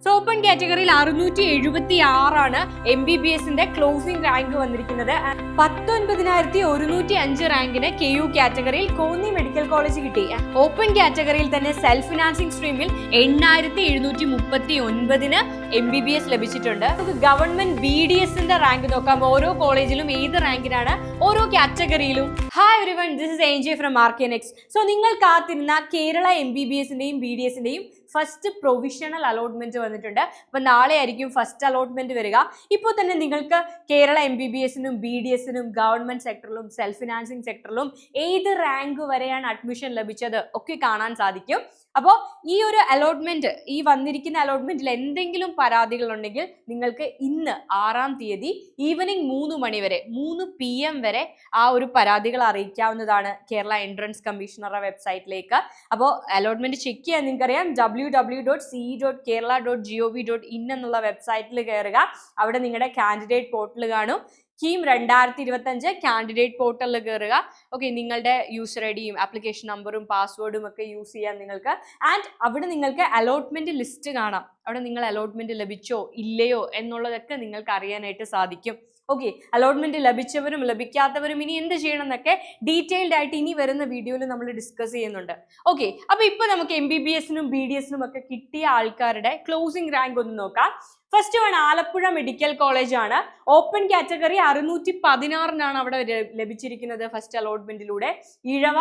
So open കാറ്റഗറിയിൽ 676 MBBSന്റെ closing rank വന്നിരിക്കുന്നത്. 19,105 റാങ്കിന് KU കാറ്റഗറിയിൽ കോന്നി മെഡിക്കൽ കോളേജ് കിട്ടി. ഓപ്പൺ കാറ്റഗറിയിൽ തന്നെ സെൽഫ് ഫിനാൻസിംഗ് സ്ട്രീമിൽ 8,739 MBBS ലഭിച്ചിട്ടുണ്ട്. നമുക്ക് ഗവൺമെന്റ് BDSന്റെ റാങ്ക് നോക്കാം. ഓരോ കോളേജിലും ഏത് റാങ്കിനാണ് ഓരോ കാറ്റഗറിയിലും. Hi everyone, this is ANJ from RKNX. So നിങ്ങൾ കാത്തിരുന്ന കേരള MBBSന്റെയും BDSന്റെയും ഫസ്റ്റ് പ്രൊവിഷണൽ അലോട്ട്മെന്റ് വന്നിട്ടുണ്ട്. അപ്പൊ നാളെ ആയിരിക്കും ഫസ്റ്റ് അലോട്ട്മെന്റ് വരിക. ഇപ്പോൾ തന്നെ നിങ്ങൾക്ക് കേരള MBBSനും BDSനും ഗവൺമെന്റ് സെക്ടറിലും സെൽഫ് ഫിനാൻസിങ് സെക്ടറിലും ഏത് റാങ്ക് വരെയാണ് അഡ്മിഷൻ ലഭിച്ചത് ഒക്കെ കാണാൻ സാധിക്കും. അപ്പോൾ ഈ ഒരു അലോട്ട്മെന്റ്, ഈ വന്നിരിക്കുന്ന അലോട്ട്മെന്റിൽ എന്തെങ്കിലും പരാതികൾ ഉണ്ടെങ്കിൽ നിങ്ങൾക്ക് ഇന്ന് 6-ാം തീയതി ഈവനിങ് 3 മണി വരെ 3 PM വരെ ആ ഒരു പരാതികൾ അറിയിക്കാവുന്നതാണ് കേരള എൻട്രൻസ് കമ്മീഷണറുടെ വെബ്സൈറ്റിലേക്ക്. അപ്പോൾ അലോട്ട്മെന്റ് ചെക്ക് ചെയ്യാൻ നിങ്ങൾക്കറിയാം, www.ce.kerala.gov.in എന്നുള്ള വെബ്സൈറ്റിൽ കയറുക. അവിടെ നിങ്ങളുടെ കാൻഡിഡേറ്റ് പോർട്ടൽ കാണും. KEAM 2025 കാൻഡിഡേറ്റ് പോർട്ടലിൽ കയറുക. ഓക്കെ, നിങ്ങളുടെ യൂസർ ഐഡിയും ആപ്ലിക്കേഷൻ നമ്പറും പാസ്വേഡും ഒക്കെ യൂസ് ചെയ്യാൻ നിങ്ങൾക്ക്. ആൻഡ് അവിടെ നിങ്ങൾക്ക് അലോട്ട്മെന്റ് ലിസ്റ്റ് കാണാം. അവിടെ നിങ്ങൾ അലോട്ട്മെന്റ് ലഭിച്ചോ ഇല്ലയോ എന്നുള്ളതൊക്കെ നിങ്ങൾക്ക് അറിയാനായിട്ട് സാധിക്കും. ഓക്കെ, അലോട്ട്മെന്റ് ലഭിച്ചവരും ലഭിക്കാത്തവരും ഇനി എന്ത് ചെയ്യണം എന്നൊക്കെ ഡീറ്റെയിൽഡ് ആയിട്ട് ഇനി വരുന്ന വീഡിയോയിൽ നമ്മൾ ഡിസ്കസ് ചെയ്യുന്നുണ്ട്. ഓക്കെ, അപ്പൊ ഇപ്പൊ നമുക്ക് MBBSനും BDSനും ഒക്കെ കിട്ടിയ ആൾക്കാരുടെ ക്ലോസിംഗ് റാങ്ക് ഒന്ന് നോക്കാം. First one Alappuzha medical college ആണ്. ഓപ്പൺ കാറ്റഗറി 616 അവിടെ ലഭിച്ചിരിക്കുന്നത് ഫസ്റ്റ് അലോട്ട്മെന്റിലൂടെ. ഇഴവ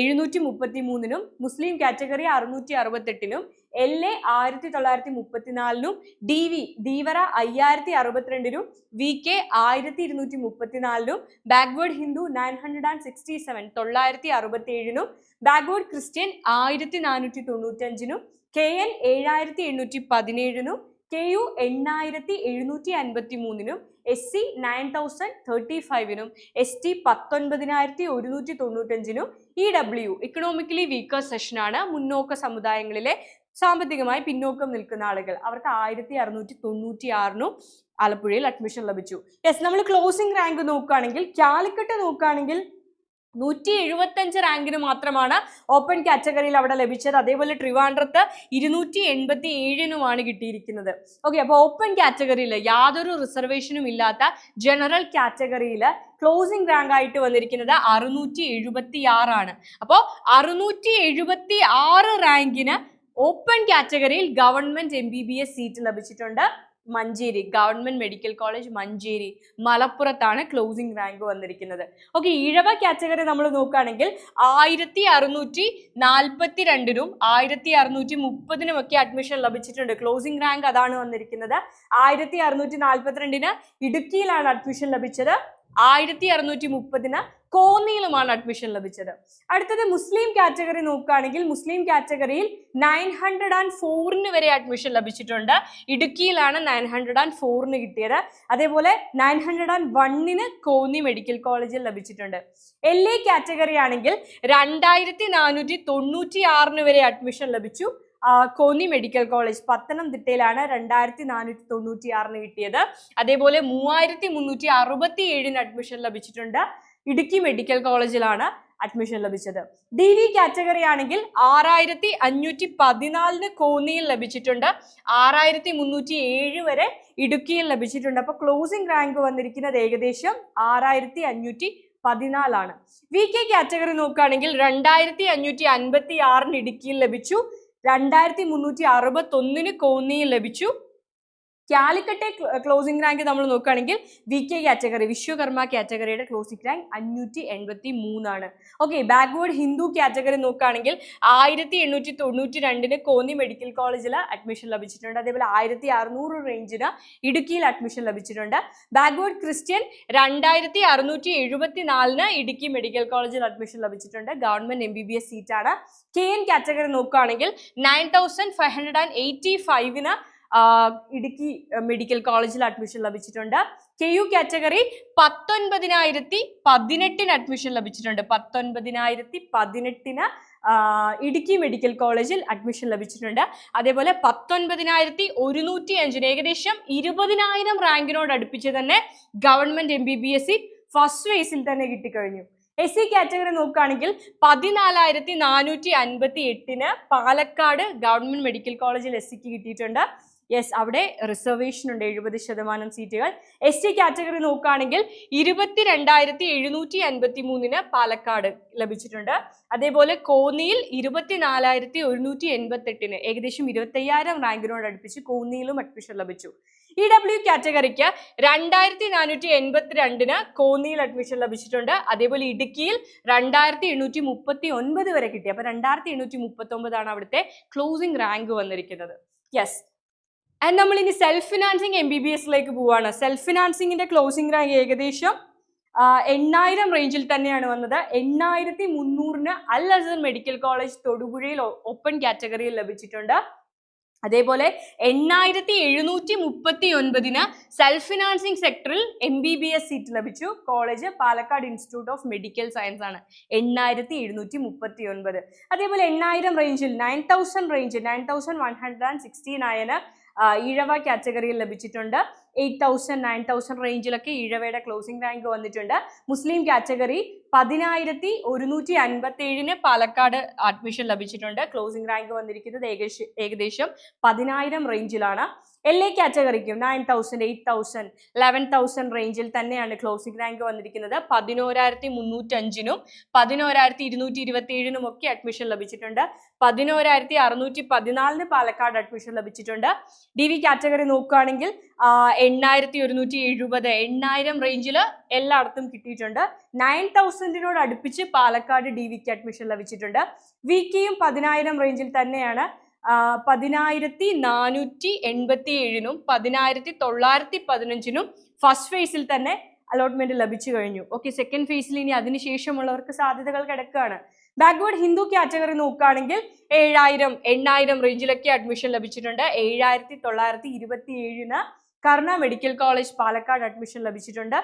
733-നും, മുസ്ലിം കാറ്റഗറി 668-നും, LA 1934-നും, ധീവര 5062-നും, VK 1234-നും, ബാക്ക്വേർഡ് ഹിന്ദു 967 967-നും, ബാക്ക്വേർഡ് ക്രിസ്ത്യൻ 1495-നും, KN 7817-നും, KU 8753-നും, SC 9035-നും, ST 19195-നും, EW ഇക്കണോമിക്കലി വീക്കർ സെഷനാണ്. മുന്നോക്ക സമുദായങ്ങളിലെ സാമ്പത്തികമായി പിന്നോക്കം നിൽക്കുന്ന ആളുകൾ, അവർക്ക് 1696-നും ആലപ്പുഴയിൽ അഡ്മിഷൻ ലഭിച്ചു. യെസ്, നമ്മൾ ക്ലോസിംഗ് റാങ്ക് നോക്കുകയാണെങ്കിൽ കാലിക്കട്ട് നോക്കുകയാണെങ്കിൽ 175 റാങ്കിന് മാത്രമാണ് ഓപ്പൺ കാറ്റഗറിയിൽ അവിടെ ലഭിച്ചത്. അതേപോലെ ട്രിവാൻഡ്രത്ത് 287-നുമാണ് കിട്ടിയിരിക്കുന്നത്. ഓക്കെ, അപ്പോൾ ഓപ്പൺ കാറ്റഗറിയിൽ യാതൊരു റിസർവേഷനും ഇല്ലാത്ത ജനറൽ കാറ്റഗറിയിൽ ക്ലോസിംഗ് റാങ്ക് ആയിട്ട് വന്നിരിക്കുന്നത് 676 അപ്പോൾ 676 റാങ്കിന് ഓപ്പൺ കാറ്റഗറിയിൽ ഗവൺമെന്റ് MBBS സീറ്റ് ലഭിച്ചിട്ടുണ്ട്. Manjeri government medical college Manjeri, മലപ്പുറത്താണ് ക്ലോസിംഗ് റാങ്ക് വന്നിരിക്കുന്നത്. ഓക്കെ, ഇഴവ കാറ്റഗറി നമ്മൾ നോക്കുകയാണെങ്കിൽ 1642-നും 1630-നും ഒക്കെ അഡ്മിഷൻ ലഭിച്ചിട്ടുണ്ട്. ക്ലോസിംഗ് റാങ്ക് അതാണ് വന്നിരിക്കുന്നത്. 1642-ന് ഇടുക്കിയിലാണ് അഡ്മിഷൻ ലഭിച്ചത്. 1630-ന് കോന്നിയിലുമാണ് അഡ്മിഷൻ ലഭിച്ചത്. അടുത്തത് മുസ്ലിം കാറ്റഗറി നോക്കുകയാണെങ്കിൽ മുസ്ലിം കാറ്റഗറിയിൽ 904-ന് വരെ അഡ്മിഷൻ ലഭിച്ചിട്ടുണ്ട്. ഇടുക്കിയിലാണ് 904-ന് കിട്ടിയത്. അതേപോലെ 901-ന് കോന്നി മെഡിക്കൽ കോളേജിൽ ലഭിച്ചിട്ടുണ്ട്. LA കാറ്റഗറി ആണെങ്കിൽ 2496-ന് വരെ അഡ്മിഷൻ ലഭിച്ചു. കോന്നി മെഡിക്കൽ കോളേജ് പത്തനംതിട്ടയിലാണ് 2496-ന് കിട്ടിയത്. അതേപോലെ 3367-ന് അഡ്മിഷൻ ലഭിച്ചിട്ടുണ്ട്. ഇടുക്കി മെഡിക്കൽ കോളേജിലാണ് അഡ്മിഷൻ ലഭിച്ചത്. DV കാറ്റഗറി ആണെങ്കിൽ 6514-ന് കോന്നിയിൽ ലഭിച്ചിട്ടുണ്ട്. 6307 വരെ ഇടുക്കിയിൽ ലഭിച്ചിട്ടുണ്ട്. അപ്പൊ ക്ലോസിംഗ് റാങ്ക് വന്നിരിക്കുന്നത് ഏകദേശം 6514-ാണ്. VK കാറ്റഗറി നോക്കുകയാണെങ്കിൽ 2556-ന് ഇടുക്കിയിൽ ലഭിച്ചു. 2361-ന് കോന്നിയിൽ ലഭിച്ചു. കാലിക്കട്ടെ ക്ലോസിംഗ് റാങ്ക് നമ്മൾ നോക്കുകയാണെങ്കിൽ VK കാറ്റഗറി വിശ്വകർമ്മ കാറ്റഗറിയുടെ ക്ലോസിംഗ് റാങ്ക് 583-ആണ്. ഓക്കെ, ബാക്ക്വേർഡ് ഹിന്ദു കാറ്റഗറി നോക്കുകയാണെങ്കിൽ 1892-ന് കോന്നി മെഡിക്കൽ കോളേജിൽ അഡ്മിഷൻ ലഭിച്ചിട്ടുണ്ട്. അതേപോലെ 1600 റേഞ്ചിന് ഇടുക്കിയിൽ അഡ്മിഷൻ ലഭിച്ചിട്ടുണ്ട്. ബാക്ക്വേർഡ് ക്രിസ്ത്യൻ 2674-ന് ഇടുക്കി മെഡിക്കൽ കോളേജിൽ അഡ്മിഷൻ ലഭിച്ചിട്ടുണ്ട്. ഗവൺമെന്റ് MBBS സീറ്റാണ്. KN കാറ്റഗറി നോക്കുകയാണെങ്കിൽ 9585-ന് ഇടുക്കി മെഡിക്കൽ കോളേജിൽ അഡ്മിഷൻ ലഭിച്ചിട്ടുണ്ട്. KU കാറ്റഗറി 19,018-ന് അഡ്മിഷൻ ലഭിച്ചിട്ടുണ്ട്. 19,018-ന് ഇടുക്കി മെഡിക്കൽ കോളേജിൽ അഡ്മിഷൻ ലഭിച്ചിട്ടുണ്ട്. അതേപോലെ 19,105-ന് ഏകദേശം 20,000 റാങ്കിനോട് അടുപ്പിച്ച് തന്നെ ഗവൺമെന്റ് MBBS ഫസ്റ്റ് ഫേസിൽ തന്നെ കിട്ടിക്കഴിഞ്ഞു. SC കാറ്റഗറി നോക്കുകയാണെങ്കിൽ 14,458-ന് പാലക്കാട് ഗവൺമെന്റ് മെഡിക്കൽ കോളേജിൽ SCക്ക് കിട്ടിയിട്ടുണ്ട്. യെസ്, അവിടെ റിസർവേഷൻ ഉണ്ട് 70% സീറ്റുകൾ. ST കാറ്റഗറി നോക്കുകയാണെങ്കിൽ 22,753 പാലക്കാട് ലഭിച്ചിട്ടുണ്ട്. അതേപോലെ കോന്നിയിൽ 24,188 ഏകദേശം 25,000 റാങ്കിനോട് അടുപ്പിച്ച് കോന്നിയിലും അഡ്മിഷൻ ലഭിച്ചു. EW കാറ്റഗറിക്ക് 2,482 കോന്നിയിൽ അഡ്മിഷൻ ലഭിച്ചിട്ടുണ്ട്. അതേപോലെ ഇടുക്കിയിൽ 2,839 വരെ കിട്ടി. അപ്പൊ 2,839 അവിടുത്തെ ക്ലോസിംഗ് റാങ്ക് വന്നിരിക്കുന്നത്. യെസ്, ആൻഡ് നമ്മൾ ഇനി സെൽഫ് ഫിനാൻസിങ് MBBSലേക്ക് പോവാണ്. സെൽഫ് ഫിനാൻസിങ്ങിന്റെ ക്ലോസിംഗ് റാങ്ക് ഏകദേശം 8,000 റേഞ്ചിൽ തന്നെയാണ് വന്നത്. 8,300 അൽ അസർ മെഡിക്കൽ കോളേജ് തൊടുപുഴയിൽ ഓപ്പൺ കാറ്റഗറിയിൽ ലഭിച്ചിട്ടുണ്ട്. അതേപോലെ 8,739 സെൽഫ് ഫിനാൻസിങ് സെക്ടറിൽ MBBS സീറ്റ് ലഭിച്ചു. College Palakkad institute of medical science ആണ്. 8,739. അതേപോലെ 8,000 റേഞ്ചിൽ 9,000 റേഞ്ച് 9,169 ഈഴവ കാറ്റഗറിയിൽ ലഭിച്ചിട്ടുണ്ട്. 8,000 9,000 റേഞ്ചിലൊക്കെ ഈഴവയുടെ ക്ലോസിംഗ് റാങ്ക് വന്നിട്ടുണ്ട്. മുസ്ലിം കാറ്റഗറി 10,157 പാലക്കാട് അഡ്മിഷൻ ലഭിച്ചിട്ടുണ്ട്. ക്ലോസിംഗ് റാങ്ക് വന്നിരിക്കുന്നത് ഏകദേശം 10,000 റേഞ്ചിലാണ്. LA കാറ്റഗറിക്കും 9,000 8,000 11,000 റേഞ്ചിൽ തന്നെയാണ് ക്ലോസിംഗ് റാങ്ക് വന്നിരിക്കുന്നത്. 11,305 11,227 ഒക്കെ അഡ്മിഷൻ ലഭിച്ചിട്ടുണ്ട്. 11,614 പാലക്കാട് അഡ്മിഷൻ ലഭിച്ചിട്ടുണ്ട്. DV കാറ്റഗറി നോക്കുകയാണെങ്കിൽ 8,170 8,000 റേഞ്ചിൽ എല്ലായിടത്തും കിട്ടിയിട്ടുണ്ട്. 9,000 അടുപ്പിച്ച് പാലക്കാട് DVക്ക് അഡ്മിഷൻ ലഭിച്ചിട്ടുണ്ട്. VKയും 10,000 റേഞ്ചിൽ തന്നെയാണ്. 10,487 10,915 ഫസ്റ്റ് ഫേസിൽ തന്നെ അലോട്ട്മെന്റ് ലഭിച്ചു കഴിഞ്ഞു. ഓക്കെ, സെക്കൻഡ് ഫേസിൽ ഇനി അതിനുശേഷമുള്ളവർക്ക് സാധ്യതകൾ കിടക്കുകയാണ്. ബാക്ക്വേർഡ് ഹിന്ദു കാറ്റഗറി നോക്കുകയാണെങ്കിൽ 7,000 8,000 റേഞ്ചിലൊക്കെ അഡ്മിഷൻ ലഭിച്ചിട്ടുണ്ട്. 7,927 കർണ മെഡിക്കൽ കോളേജ് പാലക്കാട് അഡ്മിഷൻ ലഭിച്ചിട്ടുണ്ട്.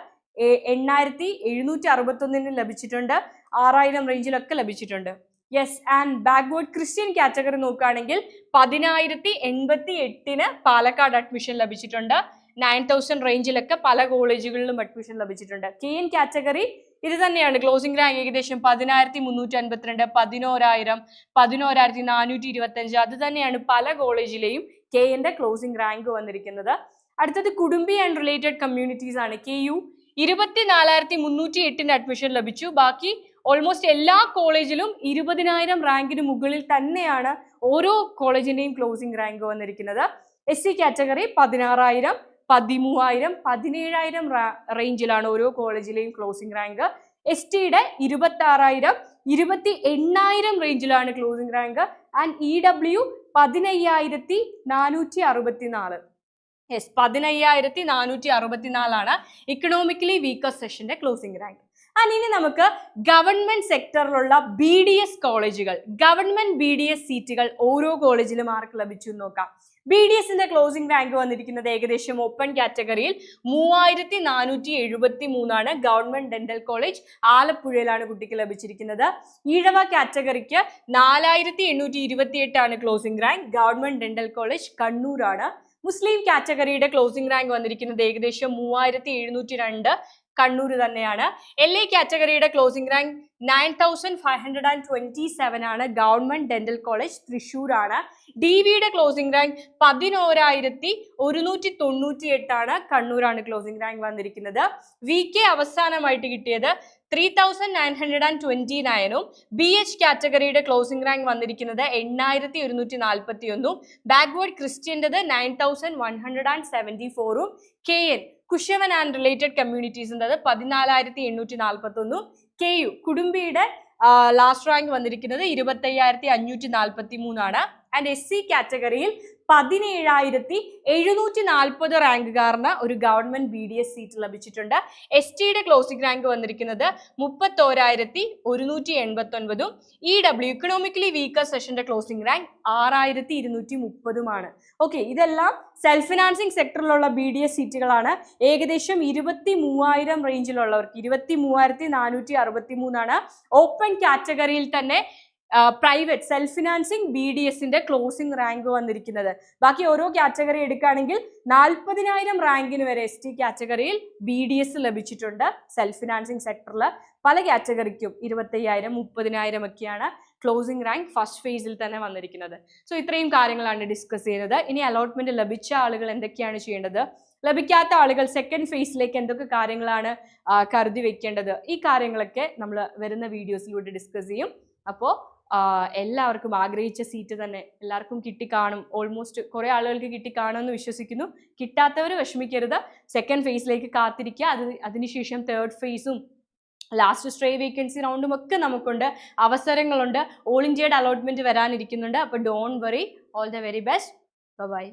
8,761 ലഭിച്ചിട്ടുണ്ട്. 6,000 റേഞ്ചിലൊക്കെ ലഭിച്ചിട്ടുണ്ട്. Yes, and backward Christian category നോക്കുകയാണെങ്കിൽ 10,088 പാലക്കാട് അഡ്മിഷൻ ലഭിച്ചിട്ടുണ്ട്. 9,000 റേഞ്ചിലൊക്കെ പല കോളേജുകളിലും അഡ്മിഷൻ ലഭിച്ചിട്ടുണ്ട്. KN കാറ്റഗറി ഇത് തന്നെയാണ് ക്ലോസിംഗ് റാങ്ക് ഏകദേശം 10,352 11,000 11,425 അത് തന്നെയാണ് പല കോളേജിലെയും KNന്റെ ക്ലോസിംഗ് റാങ്ക് വന്നിരിക്കുന്നത്. അടുത്തത് കുടുംബി ആൻഡ് റിലേറ്റഡ് കമ്മ്യൂണിറ്റീസ് ആണ്. KU 24,308 അഡ്മിഷൻ ലഭിച്ചു. ബാക്കി ഓൾമോസ്റ്റ് എല്ലാ കോളേജിലും 20,000 റാങ്കിന് മുകളിൽ തന്നെയാണ് ഓരോ കോളേജിന്റെയും ക്ലോസിംഗ് റാങ്ക് വന്നിരിക്കുന്നത്. SC കാറ്റഗറി 16,000 13,000 17,000 റേഞ്ചിലാണ് ഓരോ കോളേജിലെയും ക്ലോസിംഗ് റാങ്ക്. STയുടെ 26,000 28,000 റേഞ്ചിലാണ് closing rank. And EW 15,464. Yes, 15,464 economically weaker സെഷന്റെ ക്ലോസിംഗ് റാങ്ക്. ആൻഡ് ഇനി നമുക്ക് ഗവൺമെന്റ് സെക്ടറിലുള്ള BDS കോളേജുകൾ, ഗവൺമെന്റ് BDS സീറ്റുകൾ ഓരോ കോളേജിലും ആർക്ക് ലഭിച്ചു എന്ന് നോക്കാം. BDSന്റെ ക്ലോസിംഗ് റാങ്ക് വന്നിരിക്കുന്നത് ഏകദേശം ഓപ്പൺ കാറ്റഗറിയിൽ 3,473 ഗവൺമെന്റ് ഡെന്റൽ കോളേജ് ആലപ്പുഴയിലാണ് കുട്ടിക്ക് ലഭിച്ചിരിക്കുന്നത്. ഈഴവ കാറ്റഗറിക്ക് 4,828 closing rank. Government dental college കണ്ണൂരാണ്. മുസ്ലിം കാറ്റഗറിയുടെ ക്ലോസിംഗ് റാങ്ക് വന്നിരിക്കുന്നത് ഏകദേശം 3,702 കണ്ണൂർ തന്നെയാണ്. LA കാറ്റഗറിയുടെ closing rank 9,527 government dental college തൃശ്ശൂരാണ്. DVയുടെ ക്ലോസിംഗ് റാങ്ക് 11,198 കണ്ണൂരാണ് ക്ലോസിംഗ് റാങ്ക് വന്നിരിക്കുന്നത്. VK അവസാനമായിട്ട് കിട്ടിയത് 3,929 BH കാറ്റഗറിയുടെ ക്ലോസിംഗ് റാങ്ക് വന്നിരിക്കുന്നത് 8,141 ബാക്ക്വേർഡ് ക്രിസ്ത്യൻ്റെത് 9,174 KN കുശവൻ ആൻഡ് റിലേറ്റഡ് കമ്മ്യൂണിറ്റീസിൻ്റെത് 14,841 KU കുടുംബിയുടെ ലാസ്റ്റ് റാങ്ക് വന്നിരിക്കുന്നത് 25,543 ആൻഡ് SC കാറ്റഗറിയിൽ 17,740 റാങ്കുകാരന് ഒരു ഗവൺമെന്റ് BDS സീറ്റ് ലഭിച്ചിട്ടുണ്ട്. STയുടെ ക്ലോസിംഗ് റാങ്ക് വന്നിരിക്കുന്നത് 31,189 EW ഇക്കണോമിക്കലി വീക്കർ സെഷന്റെ ക്ലോസിംഗ് റാങ്ക് 6,230 ഓക്കെ, ഇതെല്ലാം സെൽഫ് ഫിനാൻസിങ് സെക്ടറിലുള്ള BDS സീറ്റുകളാണ്. ഏകദേശം 23,000 റേഞ്ചിലുള്ളവർക്ക് 23,463 ഓപ്പൺ കാറ്റഗറിയിൽ തന്നെ പ്രൈവറ്റ് സെൽഫ് ഫിനാൻസിങ് BDSന്റെ ക്ലോസിംഗ് റാങ്ക് വന്നിരിക്കുന്നത്. ബാക്കി ഓരോ കാറ്റഗറി എടുക്കുകയാണെങ്കിൽ 40,000 റാങ്കിന് വരെ ST കാറ്റഗറിയിൽ BDS ലഭിച്ചിട്ടുണ്ട്. സെൽഫ് ഫിനാൻസിങ് സെക്ടറിൽ പല കാറ്റഗറിക്കും 25,000 30,000 ഒക്കെയാണ് ക്ലോസിംഗ് റാങ്ക് ഫസ്റ്റ് ഫേസിൽ തന്നെ വന്നിരിക്കുന്നത്. സോ ഇത്രയും കാര്യങ്ങളാണ് ഡിസ്കസ് ചെയ്തത്. ഇനി അലോട്ട്മെന്റ് ലഭിച്ച ആളുകൾ എന്തൊക്കെയാണ് ചെയ്യേണ്ടത്, ലഭിക്കാത്ത ആളുകൾ സെക്കൻഡ് ഫേസിലേക്ക് എന്തൊക്കെ കാര്യങ്ങളാണ് കരുതി വെക്കേണ്ടത്, ഈ കാര്യങ്ങളൊക്കെ നമ്മൾ വരുന്ന വീഡിയോസിലൂടെ ഡിസ്കസ് ചെയ്യും. അപ്പോൾ എല്ലാവർക്കും ആഗ്രഹിച്ച സീറ്റ് തന്നെ എല്ലാവർക്കും കിട്ടിക്കാണും. ഓൾമോസ്റ്റ് കുറേ ആളുകൾക്ക് കിട്ടിക്കാണുമെന്ന് വിശ്വസിക്കുന്നു. കിട്ടാത്തവർ വിഷമിക്കരുത്. സെക്കൻഡ് ഫേസിലേക്ക് കാത്തിരിക്കുക. അതിനുശേഷം തേർഡ് ഫേസും ലാസ്റ്റ് സ്ട്രേ വേക്കൻസി റൗണ്ടും ഒക്കെ നമുക്കുണ്ട്, അവസരങ്ങളുണ്ട്. ഓൾ ഇന്ത്യയുടെ അലോട്ട്മെന്റ് വരാനിരിക്കുന്നുണ്ട്. അപ്പോൾ don't worry. All the very best. By.